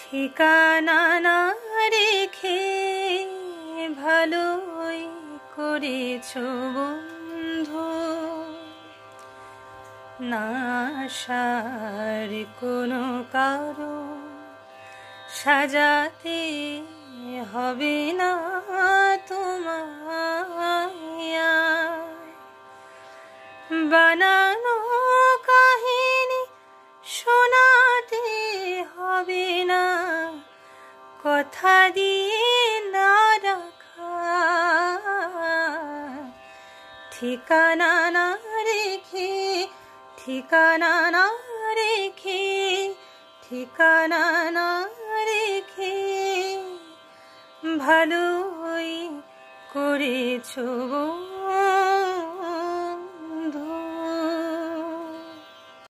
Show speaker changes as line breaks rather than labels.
ঠিকানা না রেখে ভালোই করেছো বন্ধু, না আসার কোনো কারণ সাজাতে হবে না তোমায়। বানানো কাহিনী শোনাতে হবে না, কথা দিয়ে না রাখা। ঠিকানা না রেখে, ঠিকানা না রেখে, ঠিকানা না রেখে ভালোই করেছো।